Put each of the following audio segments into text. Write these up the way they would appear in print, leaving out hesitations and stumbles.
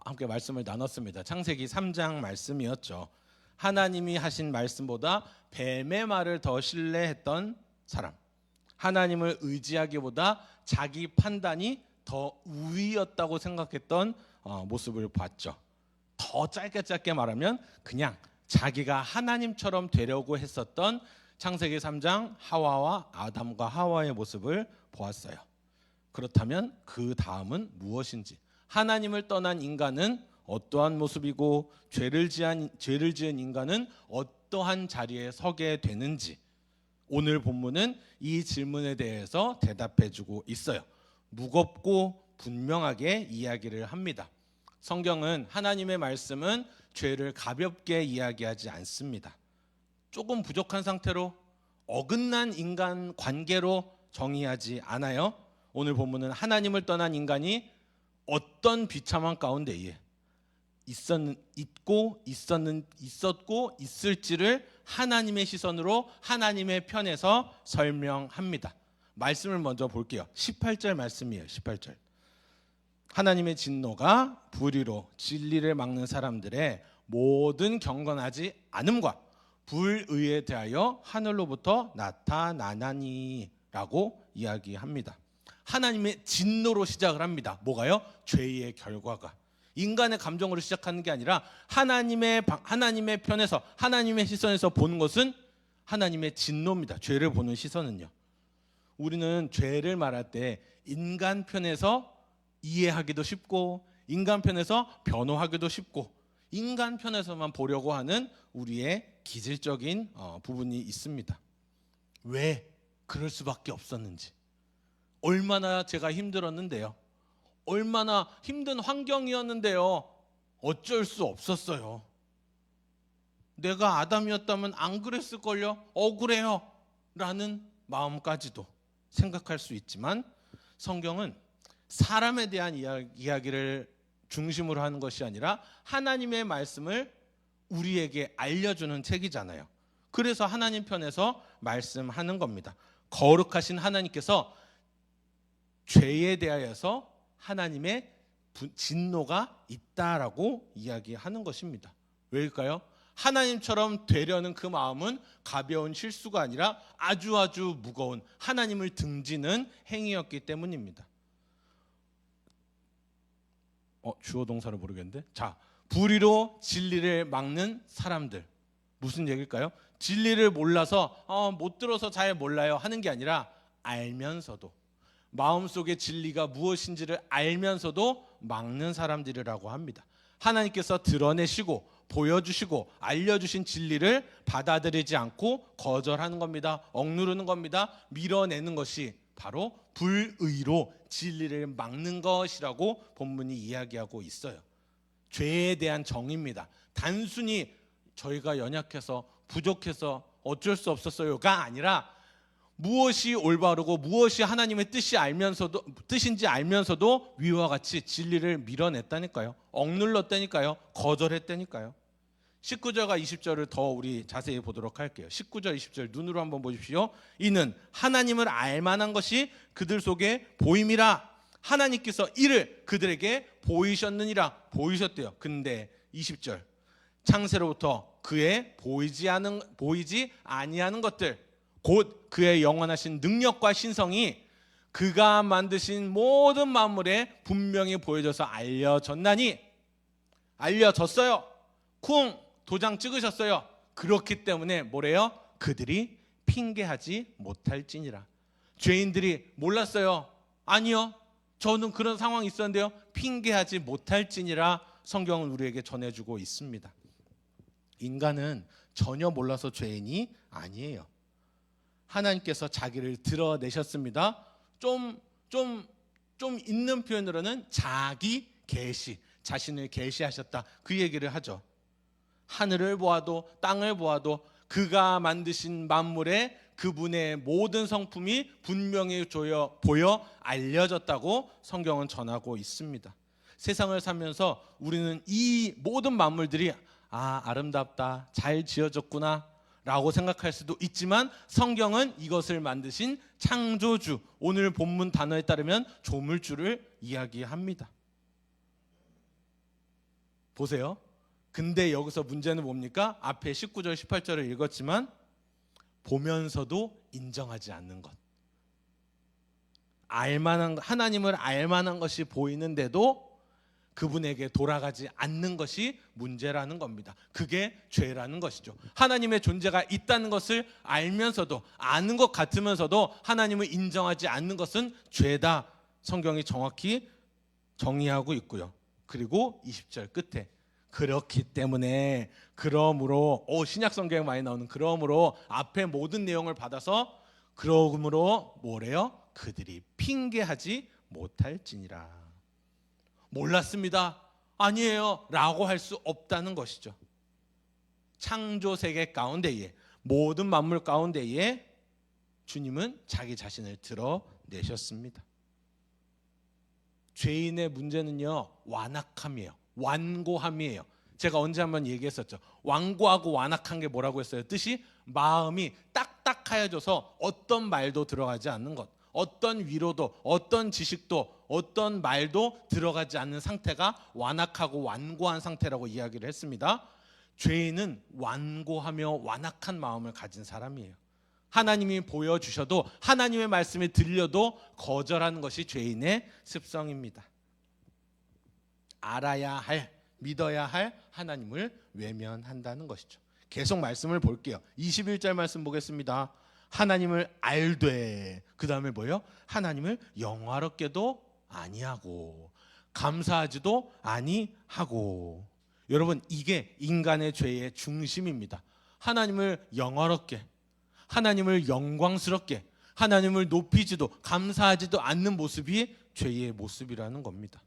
함께 말씀을 나눴습니다. 창세기 3장 말씀이었죠. 하나님이 하신 말씀보다 뱀의 말을 더 신뢰했던 사람, 하나님을 의지하기보다 자기 판단이 더 우위였다고 생각했던 모습을 봤죠. 더 짧게 말하면 그냥 자기가 하나님처럼 되려고 했었던 창세기 3장 하와와 아담과 하와의 모습을 보았어요. 그렇다면 그 다음은 무엇인지, 하나님을 떠난 인간은 어떠한 모습이고 죄를 지은 인간은 어떠한 자리에 서게 되는지, 오늘 본문은 이 질문에 대해서 대답해주고 있어요. 무겁고 분명하게 이야기를 합니다. 성경은, 하나님의 말씀은 죄를 가볍게 이야기하지 않습니다. 조금 부족한 상태로, 어긋난 인간 관계로 정의하지 않아요. 오늘 본문은 하나님을 떠난 인간이 어떤 비참한 가운데에 있었고 있을지를 하나님의 시선으로, 하나님의 편에서 설명합니다. 말씀을 먼저 볼게요. 18절 말씀이에요. 18절. 하나님의 진노가 불의로 진리를 막는 사람들의 모든 경건하지 않음과 불의에 대하여 하늘로부터 나타나나니 라고 이야기합니다. 하나님의 진노로 시작을 합니다. 뭐가요? 죄의 결과가. 인간의 감정으로 시작하는 게 아니라 하나님의 편에서, 하나님의 시선에서 보는 것은 하나님의 진노입니다. 죄를 보는 시선은요. 우리는 죄를 말할 때 인간 편에서 이해하기도 쉽고, 인간 편에서 변호하기도 쉽고, 인간 편에서만 보려고 하는 우리의 기질적인 부분이 있습니다. 왜 그럴 수밖에 없었는지, 얼마나 제가 힘들었는데요, 얼마나 힘든 환경이었는데요, 어쩔 수 없었어요. 내가 아담이었다면 안 그랬을걸요, 억울해요 라는 마음까지도 생각할 수 있지만, 성경은 사람에 대한 이야기를 중심으로 하는 것이 아니라 하나님의 말씀을 우리에게 알려주는 책이잖아요. 그래서 하나님 편에서 말씀하는 겁니다. 거룩하신 하나님께서 죄에 대하여서 하나님의 진노가 있다라고 이야기하는 것입니다. 왜일까요? 하나님처럼 되려는 그 마음은 가벼운 실수가 아니라 아주 무거운 하나님을 등지는 행위였기 때문입니다. 주어 동사를 모르겠는데, 자, 불의로 진리를 막는 사람들, 무슨 얘기일까요? 진리를 몰라서 못 들어서 잘 몰라요 하는 게 아니라, 알면서도, 마음속에 진리가 무엇인지를 알면서도 막는 사람들이라고 합니다. 하나님께서 드러내시고 보여주시고 알려주신 진리를 받아들이지 않고 거절하는 겁니다. 억누르는 겁니다. 밀어내는 것이 바로 불의로 진리를 막는 것이라고 본문이 이야기하고 있어요. 죄에 대한 정의입니다. 단순히 저희가 연약해서 부족해서 어쩔 수 없었어요가 아니라, 무엇이 올바르고 무엇이 하나님의 뜻인지 알면서도 위와 같이 진리를 밀어냈다니까요. 억눌렀다니까요. 거절했다니까요. 19절과 20절을 더 우리 자세히 보도록 할게요. 19절 20절 눈으로 한번 보십시오. 이는 하나님을 알만한 것이 그들 속에 보임이라. 하나님께서 이를 그들에게 보이셨대요. 근데 20절, 창세로부터 그의 보이지 아니하는 것들, 곧 그의 영원하신 능력과 신성이 그가 만드신 모든 만물에 분명히 보여져서 알려졌어요. 쿵, 도장 찍으셨어요. 그렇기 때문에 뭐래요? 그들이 핑계하지 못할지니라. 죄인들이 몰랐어요? 아니요, 저는 그런 상황이 있었는데요, 핑계하지 못할지니라 성경은 우리에게 전해주고 있습니다. 인간은 전혀 몰라서 죄인이 아니에요. 하나님께서 자기를 드러내셨습니다. 좀 있는 표현으로는 자기 계시, 자신을 계시하셨다, 그 얘기를 하죠. 하늘을 보아도 땅을 보아도 그가 만드신 만물에 그분의 모든 성품이 분명히 보여 알려졌다고 성경은 전하고 있습니다. 세상을 살면서 우리는 이 모든 만물들이 아름답다, 잘 지어졌구나 라고 생각할 수도 있지만, 성경은 이것을 만드신 창조주, 오늘 본문 단어에 따르면 조물주를 이야기합니다. 보세요. 근데 여기서 문제는 뭡니까? 앞에 19절 18절을 읽었지만 보면서도 인정하지 않는 것. 하나님을 알만한 것이 보이는데도 그분에게 돌아가지 않는 것이 문제라는 겁니다. 그게 죄라는 것이죠. 하나님의 존재가 있다는 것을 알면서도, 아는 것 같으면서도 하나님을 인정하지 않는 것은 죄다. 성경이 정확히 정의하고 있고요. 그리고 20절 끝에 그렇기 때문에, 그러므로, 신약 성경에 많이 나오는 그러므로 앞에 모든 내용을 받아서 그러므로 뭐래요? 그들이 핑계하지 못할지니라. 몰랐습니다, 아니에요 라고 할 수 없다는 것이죠. 창조 세계 가운데에, 모든 만물 가운데에 주님은 자기 자신을 드러내셨습니다. 죄인의 문제는요, 완악함이에요. 완고함이에요. 제가 언제 한번 얘기했었죠. 완고하고 완악한 게 뭐라고 했어요? 뜻이 마음이 딱딱하여져서 어떤 말도 들어가지 않는 것, 어떤 위로도, 어떤 지식도, 어떤 말도 들어가지 않는 상태가 완악하고 완고한 상태라고 이야기를 했습니다. 죄인은 완고하며 완악한 마음을 가진 사람이에요. 하나님이 보여주셔도, 하나님의 말씀이 들려도 거절하는 것이 죄인의 습성입니다. 알아야 할, 믿어야 할 하나님을 외면한다는 것이죠. 계속 말씀을 볼게요. 21절 말씀 보겠습니다. 하나님을 알되, 그 다음에 뭐예요? 하나님을 영화롭게도 아니하고 감사하지도 아니하고. 여러분, 이게 인간의 죄의 중심입니다. 하나님을 영화롭게, 하나님을 영광스럽게, 하나님을 높이지도 감사하지도 않는 모습이 죄의 모습이라는 겁니다.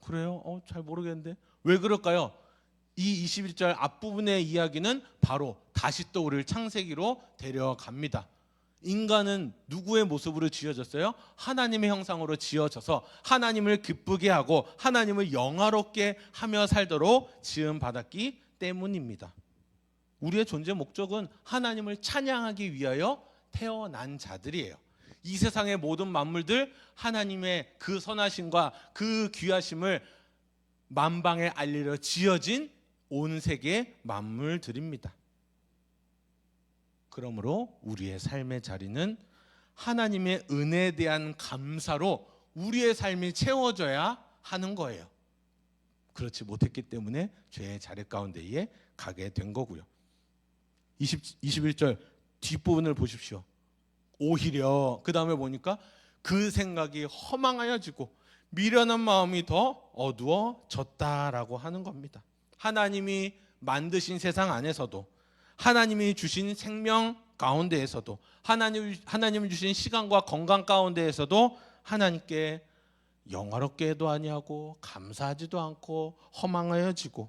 그래요? 잘 모르겠는데 왜 그럴까요? 이 21절 앞부분의 이야기는 바로 다시 또 우리를 창세기로 데려갑니다. 인간은 누구의 모습으로 지어졌어요? 하나님의 형상으로 지어져서 하나님을 기쁘게 하고 하나님을 영화롭게 하며 살도록 지음 받았기 때문입니다. 우리의 존재 목적은 하나님을 찬양하기 위하여 태어난 자들이에요. 이 세상의 모든 만물들, 하나님의 그 선하심과 그 귀하심을 만방에 알리려 지어진 온 세계의 만물들입니다. 그러므로 우리의 삶의 자리는 하나님의 은혜에 대한 감사로 우리의 삶이 채워져야 하는 거예요. 그렇지 못했기 때문에 죄의 자리 가운데에 가게 된 거고요. 21절 뒷부분을 보십시오. 오히려 그 다음에 보니까 그 생각이 허망하여지고 미련한 마음이 더 어두워졌다라고 하는 겁니다. 하나님이 만드신 세상 안에서도, 하나님이 주신 생명 가운데에서도, 하나님이 주신 시간과 건강 가운데에서도 하나님께 영화롭게도 아니하고 감사하지도 않고 허망하여지고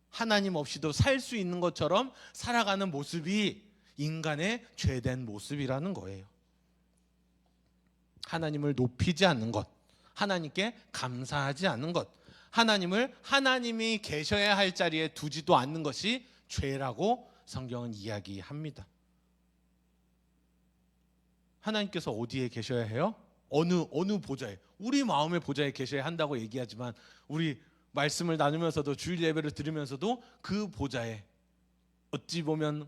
하나님 없이도 살 수 있는 것처럼 살아가는 모습이 인간의 죄된 모습이라는 거예요. 하나님을 높이지 않는 것, 하나님께 감사하지 않는 것, 하나님을 하나님이 계셔야 할 자리에 두지도 않는 것이 죄라고 성경은 이야기합니다. 하나님께서 어디에 계셔야 해요? 어느 보좌에? 우리 마음의 보좌에 계셔야 한다고 얘기하지만 우리 말씀을 나누면서도, 주일 예배를 들으면서도 그 보좌에 어찌 보면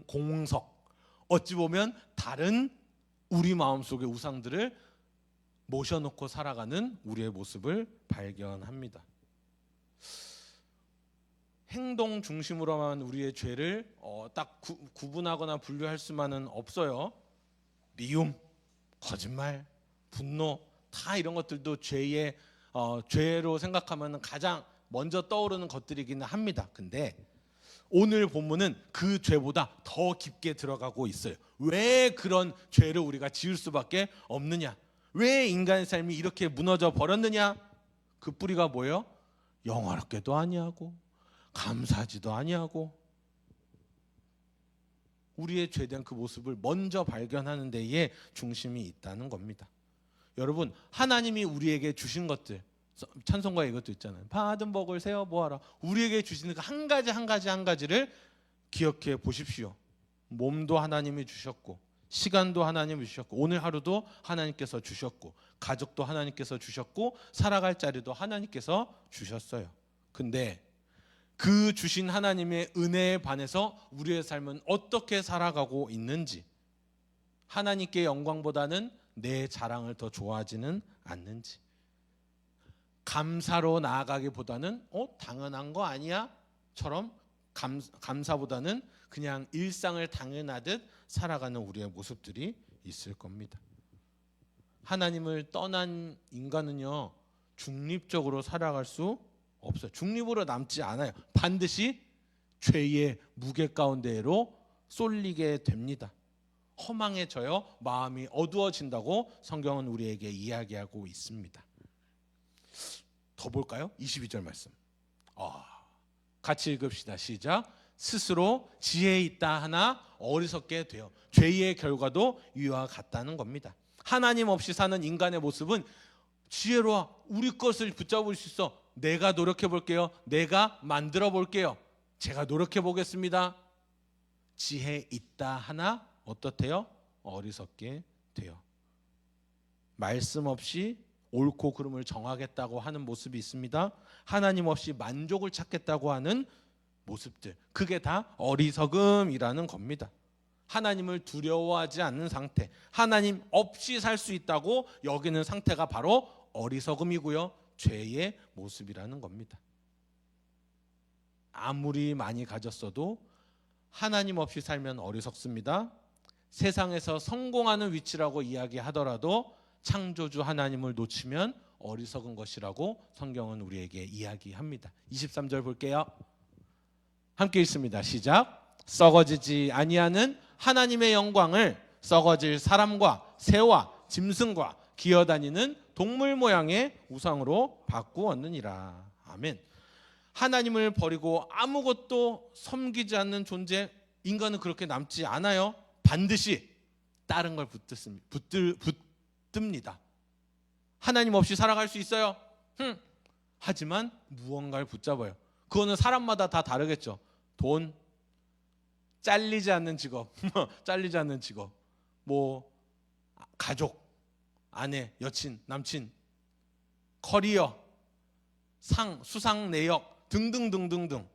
공석, 어찌 보면 다른 우리 마음속의 우상들을 모셔놓고 살아가는 우리의 모습을 발견합니다. 행동 중심으로만 우리의 죄를 딱 구분하거나 분류할 수만은 없어요. 미움, 거짓말, 분노, 다 이런 것들도 죄로 생각하면 가장 먼저 떠오르는 것들이기는 합니다. 근데 오늘 본문은 그 죄보다 더 깊게 들어가고 있어요. 왜 그런 죄를 우리가 지을 수밖에 없느냐? 왜 인간의 삶이 이렇게 무너져 버렸느냐? 그 뿌리가 뭐예요? 영화롭게도 아니하고 감사하지도 아니하고. 우리의 죄된 그 모습을 먼저 발견하는 데에 중심이 있다는 겁니다. 여러분, 하나님이 우리에게 주신 것들, 찬송가에 이것도 있잖아요. 받은 복을 세어 보아라. 우리에게 주시는 그 한 가지를 기억해 보십시오. 몸도 하나님이 주셨고, 시간도 하나님이 주셨고 오늘 하루도 하나님께서 주셨고 가족도 하나님께서 주셨고 살아갈 자리도 하나님께서 주셨어요. 근데 그 주신 하나님의 은혜에 반해서 우리의 삶은 어떻게 살아가고 있는지, 하나님께 영광보다는 내 자랑을 더 좋아하지는 않는지, 감사로 나아가기보다는 당연한 거 아니야? 처럼 감사보다는 그냥 일상을 당연하듯 살아가는 우리의 모습들이 있을 겁니다. 하나님을 떠난 인간은요, 중립적으로 살아갈 수 없어요. 중립으로 남지 않아요. 반드시 죄의 무게 가운데로 쏠리게 됩니다. 허망해져요. 마음이 어두워진다고 성경은 우리에게 이야기하고 있습니다. 더 볼까요? 22절 말씀. 같이 읽읍시다. 시작. 스스로 지혜 있다 하나 어리석게 돼요. 죄의 결과도 이와 같다는 겁니다. 하나님 없이 사는 인간의 모습은 지혜로워. 우리 것을 붙잡을 수 있어. 내가 노력해 볼게요. 내가 만들어 볼게요. 제가 노력해 보겠습니다. 지혜 있다 하나 어떻대요? 어리석게 돼요. 말씀 없이 옳고 그름을 정하겠다고 하는 모습이 있습니다. 하나님 없이 만족을 찾겠다고 하는 모습들, 그게 다 어리석음이라는 겁니다. 하나님을 두려워하지 않는 상태, 하나님 없이 살 수 있다고 여기는 상태가 바로 어리석음이고요, 죄의 모습이라는 겁니다. 아무리 많이 가졌어도 하나님 없이 살면 어리석습니다. 세상에서 성공하는 위치라고 이야기하더라도 창조주 하나님을 놓치면 어리석은 것이라고 성경은 우리에게 이야기합니다. 23절 볼게요. 함께 읽습니다. 시작. 썩어지지 아니하는 하나님의 영광을 썩어질 사람과 새와 짐승과 기어다니는 동물 모양의 우상으로 바꾸었느니라. 아멘. 하나님을 버리고 아무것도 섬기지 않는 존재, 인간은 그렇게 남지 않아요. 반드시 다른 걸 붙듭니다. 하나님 없이 살아갈 수 있어요? 하지만 무언가를 붙잡아요. 그거는 사람마다 다 다르겠죠. 돈, 잘리지 않는 직업, 잘리지 않는 직업, 뭐 가족, 아내, 여친, 남친, 커리어, 상, 수상, 내역 등등등등등.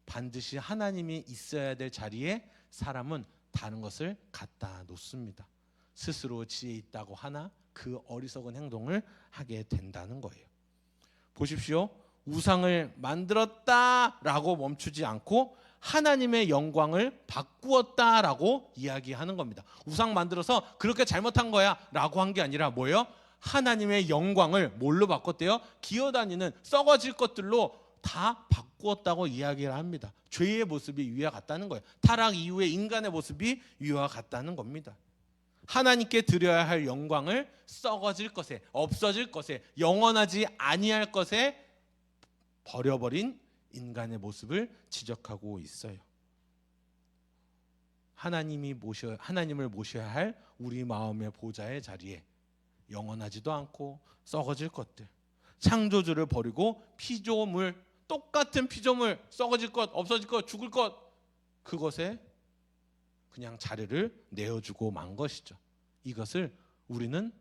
반드시 하나님이 있어야 될 자리에 사람은 다른 것을 갖다 놓습니다. 스스로 지혜 있다고 하나 그 어리석은 행동을 하게 된다는 거예요. 보십시오. 우상을 만들었다라고 멈추지 않고 하나님의 영광을 바꾸었다라고 이야기하는 겁니다. 우상 만들어서 그렇게 잘못한 거야 라고 한 게 아니라 뭐예요? 하나님의 영광을 뭘로 바꿨대요? 기어다니는 썩어질 것들로 다 바꾸었다고 이야기를 합니다. 죄의 모습이 위와 같다는 거예요. 타락 이후의 인간의 모습이 위와 같다는 겁니다. 하나님께 드려야 할 영광을 썩어질 것에, 없어질 것에, 영원하지 아니할 것에 버려버린 인간의 모습을 지적하고 있어요. 하나님을 모셔야 할 우리 마음의 보좌의 자리에 영원하지도 않고 썩어질 것들, 창조주를 버리고 피조물, 똑같은 피조물, 썩어질 것, 없어질 것, 죽을 것, 그것에 그냥 자리를 내어주고 만 것이죠. 이것을 우리는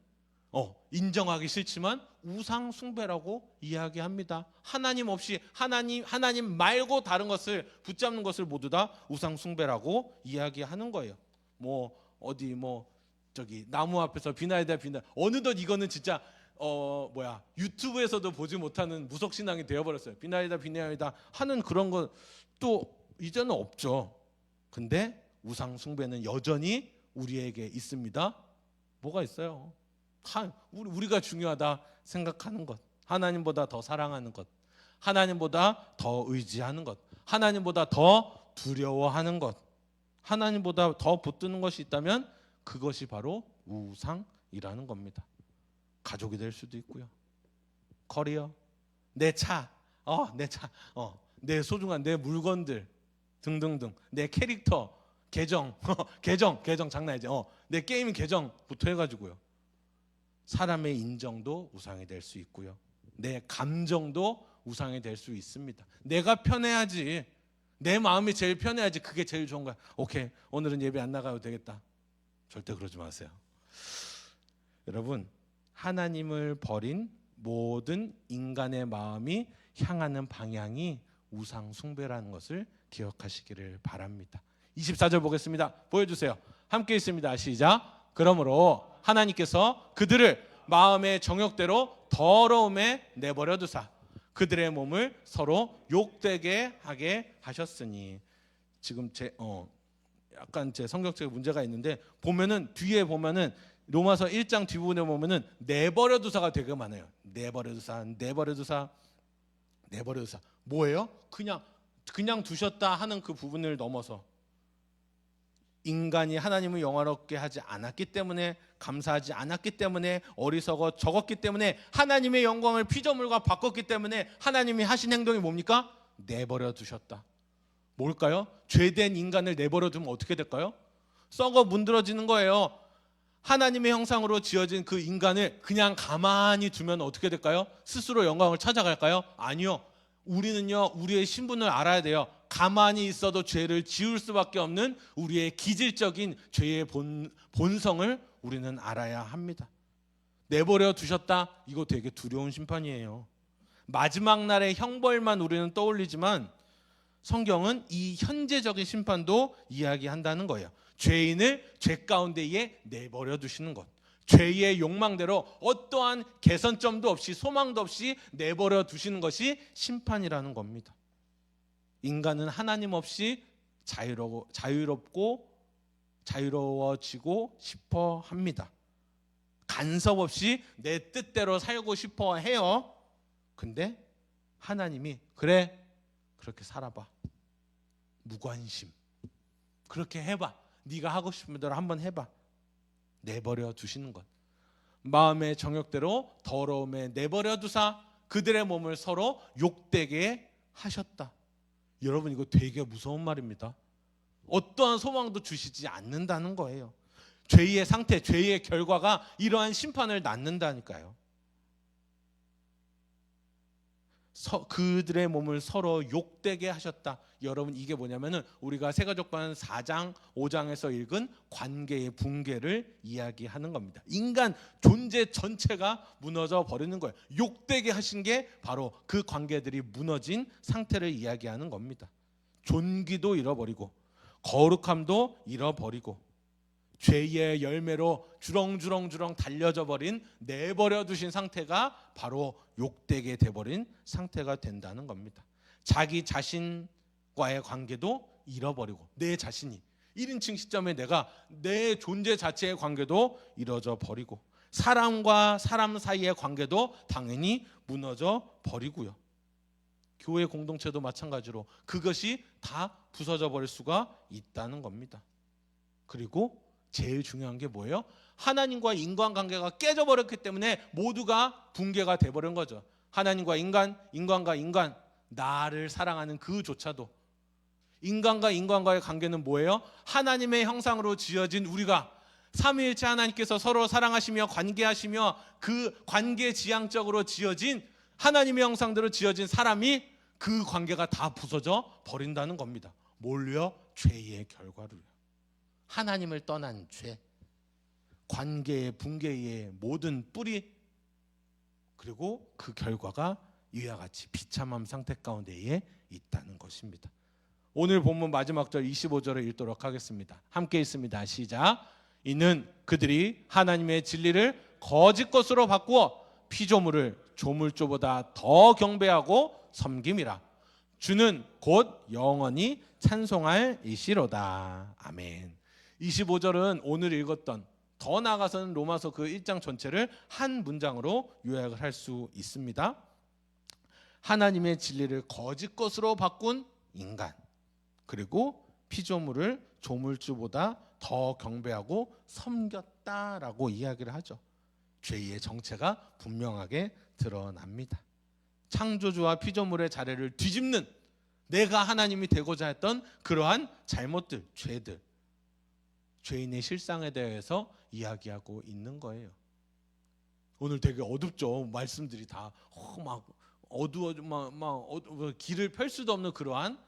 인정하기 싫지만 우상 숭배라고 이야기합니다. 하나님 없이 하나님 말고 다른 것을 붙잡는 것을 모두 다 우상 숭배라고 이야기하는 거예요. 저기 나무 앞에서 비나이다 어느덧 이거는 진짜 유튜브에서도 보지 못하는 무속 신앙이 되어버렸어요. 비나이다 하는 그런 거 또 이제는 없죠. 근데 우상 숭배는 여전히 우리에게 있습니다. 뭐가 있어요? 우리가 중요하다 생각하는 것, 하나님보다 더 사랑하는 것, 하나님보다 더 의지하는 것, 하나님보다 더 두려워하는 것, 하나님보다 더 붙드는 것이 있다면 그것이 바로 우상이라는 겁니다. 가족이 될 수도 있고요, 커리어, 내 차, 내 소중한 내 물건들 등등등, 내 캐릭터, 계정 장난 아니죠. 내 게임 계정부터 해가지고요. 사람의 인정도 우상이 될 수 있고요. 내 감정도 우상이 될 수 있습니다. 내가 편해야지, 내 마음이 제일 편해야지, 그게 제일 좋은 거야. 오케이, 오늘은 예배 안 나가도 되겠다. 절대 그러지 마세요. 여러분, 하나님을 버린 모든 인간의 마음이 향하는 방향이 우상 숭배라는 것을 기억하시기를 바랍니다. 24절 보겠습니다. 보여주세요. 함께 있습니다. 시작. 그러므로 하나님께서 그들을 마음의 정욕대로 더러움에 내버려 두사 그들의 몸을 서로 욕되게 하게 하셨으니. 지금 약간 제 성경책에 문제가 있는데 보면은 뒤에 보면은 로마서 1장 뒷부분에 보면은 내버려 두사가 되게 많아요. 내버려 두사, 내버려 두사, 내버려 두사. 뭐예요? 그냥 두셨다 하는 그 부분을 넘어서 인간이 하나님을 영화롭게 하지 않았기 때문에, 감사하지 않았기 때문에, 어리석어 적었기 때문에, 하나님의 영광을 피조물과 바꿨기 때문에 하나님이 하신 행동이 뭡니까? 내버려 두셨다. 뭘까요? 죄된 인간을 내버려 두면 어떻게 될까요? 썩어 문드러지는 거예요. 하나님의 형상으로 지어진 그 인간을 그냥 가만히 두면 어떻게 될까요? 스스로 영광을 찾아갈까요? 아니요. 우리는요, 우리의 신분을 알아야 돼요. 가만히 있어도 죄를 지을 수밖에 없는 우리의 기질적인 죄의 본성을 우리는 알아야 합니다. 내버려 두셨다. 이거 되게 두려운 심판이에요. 마지막 날의 형벌만 우리는 떠올리지만 성경은 이 현재적인 심판도 이야기한다는 거예요. 죄인을 죄 가운데에 내버려 두시는 것, 죄의 욕망대로 어떠한 개선점도 없이 소망도 없이 내버려 두시는 것이 심판이라는 겁니다. 인간은 하나님 없이 자유로워지고 싶어 합니다. 간섭 없이 내 뜻대로 살고 싶어 해요. 근데 하나님이 그래, 그렇게 살아봐, 무관심, 그렇게 해봐, 네가 하고 싶은 대로 한번 해봐, 내버려 두시는 것. 마음의 정욕대로 더러움에 내버려 두사 그들의 몸을 서로 욕되게 하셨다. 여러분, 이거 되게 무서운 말입니다. 어떠한 소망도 주시지 않는다는 거예요. 죄의 상태, 죄의 결과가 이러한 심판을 낳는다니까요. 그들의 몸을 서로 욕되게 하셨다. 여러분, 이게 뭐냐면은 우리가 세가족관 4장 5장에서 읽은 관계의 붕괴를 이야기하는 겁니다. 인간 존재 전체가 무너져 버리는 거예요. 욕되게 하신 게 바로 그 관계들이 무너진 상태를 이야기하는 겁니다. 존귀도 잃어버리고 거룩함도 잃어버리고 죄의 열매로 주렁주렁 달려져 버린, 내버려 두신 상태가 바로 욕되게 돼버린 상태가 된다는 겁니다. 자기 자신과의 관계도 잃어버리고 내 자신이 1인칭 시점에 내가 내 존재 자체의 관계도 이루어져 버리고 사람과 사람 사이의 관계도 당연히 무너져 버리고요. 교회 공동체도 마찬가지로 그것이 다 부서져 버릴 수가 있다는 겁니다. 그리고 제일 중요한 게 뭐예요? 하나님과 인간관계가 깨져버렸기 때문에 모두가 붕괴가 돼버린 거죠. 하나님과 인간, 인간과 인간, 나를 사랑하는 그조차도. 인간과 인간과의 관계는 뭐예요? 하나님의 형상으로 지어진 우리가 삼위일체 하나님께서 서로 사랑하시며 관계하시며 그 관계 지향적으로 지어진 하나님의 형상대로 지어진 사람이 그 관계가 다 부서져 버린다는 겁니다. 뭘요? 죄의 결과로요. 하나님을 떠난 죄, 관계의 붕괴의 모든 뿌리, 그리고 그 결과가 이와 같이 비참한 상태 가운데에 있다는 것입니다. 오늘 본문 마지막 절 25절을 읽도록 하겠습니다. 함께 있습니다. 시작. 이는 그들이 하나님의 진리를 거짓 것으로 바꾸어 피조물을 조물조보다 더 경배하고 섬김이라. 주는 곧 영원히 찬송할 이시로다. 아멘. 25절은 오늘 읽었던, 더 나아가서는 로마서 그 1장 전체를 한 문장으로 요약을 할 수 있습니다. 하나님의 진리를 거짓 것으로 바꾼 인간, 그리고 피조물을 조물주보다 더 경배하고 섬겼다라고 이야기를 하죠. 죄의 정체가 분명하게 드러납니다. 창조주와 피조물의 자리를 뒤집는, 내가 하나님이 되고자 했던 그러한 잘못들, 죄들, 죄인의 실상에 대해서 이야기하고 있는 거예요. 오늘 되게 어둡죠. 말씀들이 다 막 어두워, 길을 펼 수도 없는 그러한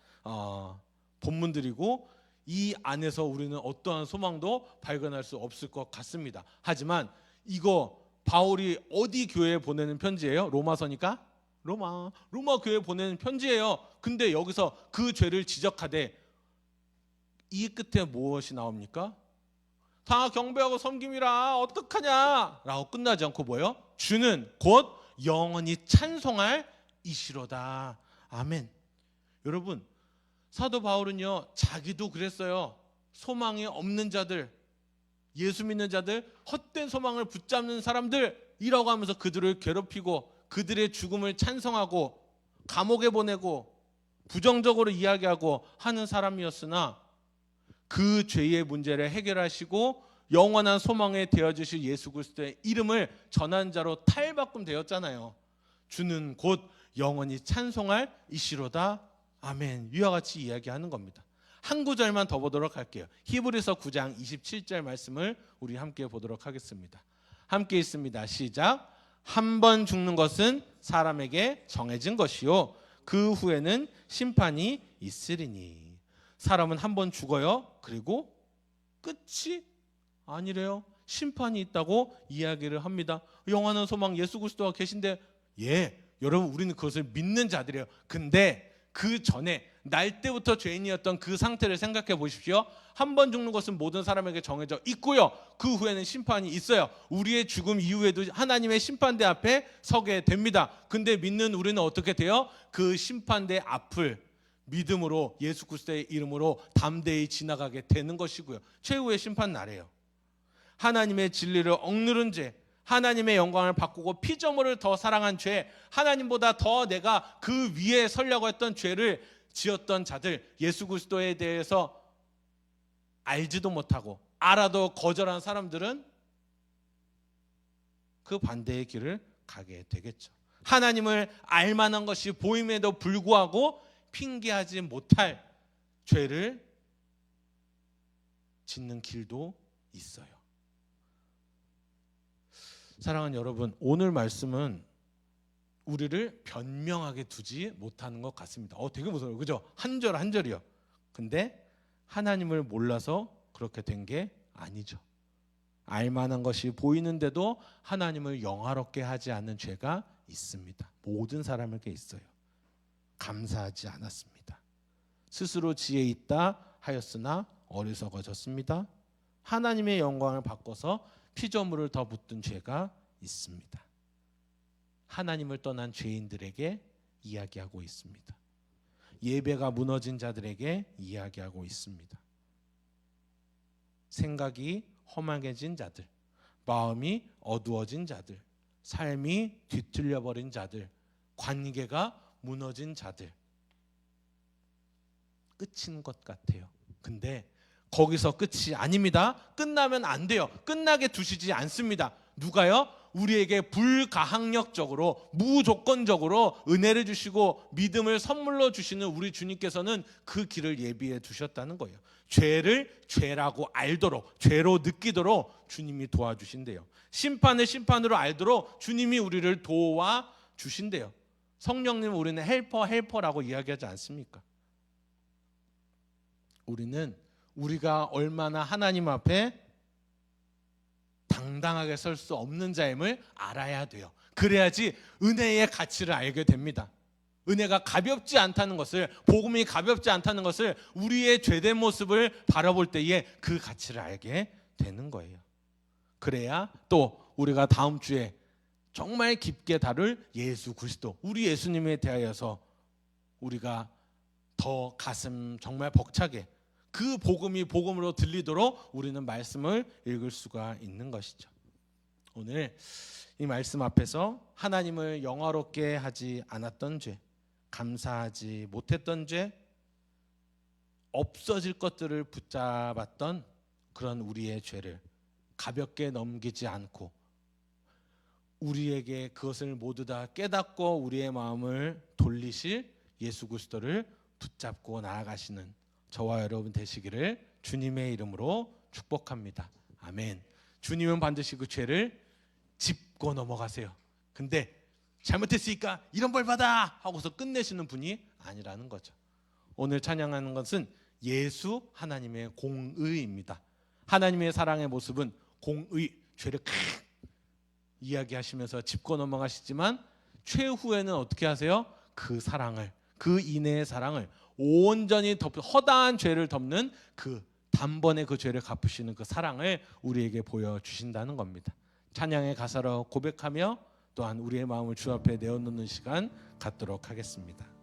본문들이고, 이 안에서 우리는 어떠한 소망도 발견할 수 없을 것 같습니다. 하지만 이거 바울이 어디 교회에 보내는 편지예요? 로마서니까? 로마 교회에 보내는 편지예요. 근데 여기서 그 죄를 지적하되 이 끝에 무엇이 나옵니까? 다 경배하고 섬김이라 어떡하냐 라고 끝나지 않고 뭐예요? 주는 곧 영원히 찬송할 이시로다. 아멘. 여러분, 사도 바울은요 자기도 그랬어요. 소망이 없는 자들, 예수 믿는 자들, 헛된 소망을 붙잡는 사람들이라고 하면서 그들을 괴롭히고 그들의 죽음을 찬송하고 감옥에 보내고 부정적으로 이야기하고 하는 사람이었으나 그 죄의 문제를 해결하시고 영원한 소망에 되어주실 예수 그리스도의 이름을 전한 자로 탈바꿈 되었잖아요. 주는 곧 영원히 찬송할 이시로다. 아멘. 이와 같이 이야기하는 겁니다. 한 구절만 더 보도록 할게요. 히브리서 9장 27절 말씀을 우리 함께 보도록 하겠습니다. 함께 있습니다. 시작. 한 번 죽는 것은 사람에게 정해진 것이요 그 후에는 심판이 있으리니. 사람은 한 번 죽어요. 그리고 끝이 아니래요. 심판이 있다고 이야기를 합니다. 영원한 소망 예수 그리스도가 계신데, 예, 여러분 우리는 그것을 믿는 자들이에요. 근데 그 전에 날 때부터 죄인이었던 그 상태를 생각해 보십시오. 한 번 죽는 것은 모든 사람에게 정해져 있고요. 그 후에는 심판이 있어요. 우리의 죽음 이후에도 하나님의 심판대 앞에 서게 됩니다. 근데 믿는 우리는 어떻게 돼요? 그 심판대 앞을 믿음으로 예수 그리스도의 이름으로 담대히 지나가게 되는 것이고요. 최후의 심판 날이에요. 하나님의 진리를 억누른 죄, 하나님의 영광을 바꾸고 피조물을 더 사랑한 죄, 하나님보다 더 내가 그 위에 서려고 했던 죄를 지었던 자들, 예수 그리스도에 대해서 알지도 못하고 알아도 거절한 사람들은 그 반대의 길을 가게 되겠죠. 하나님을 알만한 것이 보임에도 불구하고 핑계하지 못할 죄를 짓는 길도 있어요. 사랑하는 여러분, 오늘 말씀은 우리를 변명하게 두지 못하는 것 같습니다. 되게 무서워요. 그죠? 한 절 한 절이요. 근데 하나님을 몰라서 그렇게 된 게 아니죠. 알만한 것이 보이는데도 하나님을 영화롭게 하지 않는 죄가 있습니다. 모든 사람에게 있어요. 감사하지 않았습니다. 스스로 지혜 있다 하였으나 어리석어졌습니다. 하나님의 영광을 바꿔서 피조물을 더 묻던 죄가 있습니다. 하나님을 떠난 죄인들에게 이야기하고 있습니다. 예배가 무너진 자들에게 이야기하고 있습니다. 생각이 험하게진 자들, 마음이 어두워진 자들, 삶이 뒤틀려버린 자들, 관계가 무너진 자들, 끝인 것 같아요. 근데 거기서 끝이 아닙니다. 끝나면 안 돼요. 끝나게 두시지 않습니다. 누가요? 우리에게 불가항력적으로 무조건적으로 은혜를 주시고 믿음을 선물로 주시는 우리 주님께서는 그 길을 예비해 두셨다는 거예요. 죄를 죄라고 알도록, 죄로 느끼도록 주님이 도와주신대요. 심판을 심판으로 알도록 주님이 우리를 도와주신대요. 성령님, 우리는 헬퍼라고 이야기하지 않습니까? 우리는 우리가 얼마나 하나님 앞에 당당하게 설 수 없는 자임을 알아야 돼요. 그래야지 은혜의 가치를 알게 됩니다. 은혜가 가볍지 않다는 것을, 복음이 가볍지 않다는 것을, 우리의 죄된 모습을 바라볼 때에 그 가치를 알게 되는 거예요. 그래야 또 우리가 다음 주에 정말 깊게 다룰 예수 그리스도, 우리 예수님에 대하여서 우리가 더 가슴 정말 벅차게 그 복음이 복음으로 들리도록 우리는 말씀을 읽을 수가 있는 것이죠. 오늘 이 말씀 앞에서 하나님을 영화롭게 하지 않았던 죄, 감사하지 못했던 죄, 없어질 것들을 붙잡았던 그런 우리의 죄를 가볍게 넘기지 않고 우리에게 그것을 모두 다 깨닫고 우리의 마음을 돌리실 예수 그리스도를 붙잡고 나아가시는 저와 여러분 되시기를 주님의 이름으로 축복합니다. 아멘. 주님은 반드시 그 죄를 짚고 넘어가세요. 근데 잘못했으니까 이런 벌 받아 하고서 끝내시는 분이 아니라는 거죠. 오늘 찬양하는 것은 예수 하나님의 공의입니다. 하나님의 사랑의 모습은 공의, 죄를 이야기하시면서 짚고 넘어가시지만 최후에는 어떻게 하세요? 그 사랑을, 그 인애의 사랑을 온전히 허다한 죄를 덮는 그 단번에 그 죄를 갚으시는 그 사랑을 우리에게 보여주신다는 겁니다. 찬양의 가사로 고백하며 또한 우리의 마음을 주 앞에 내어놓는 시간 갖도록 하겠습니다.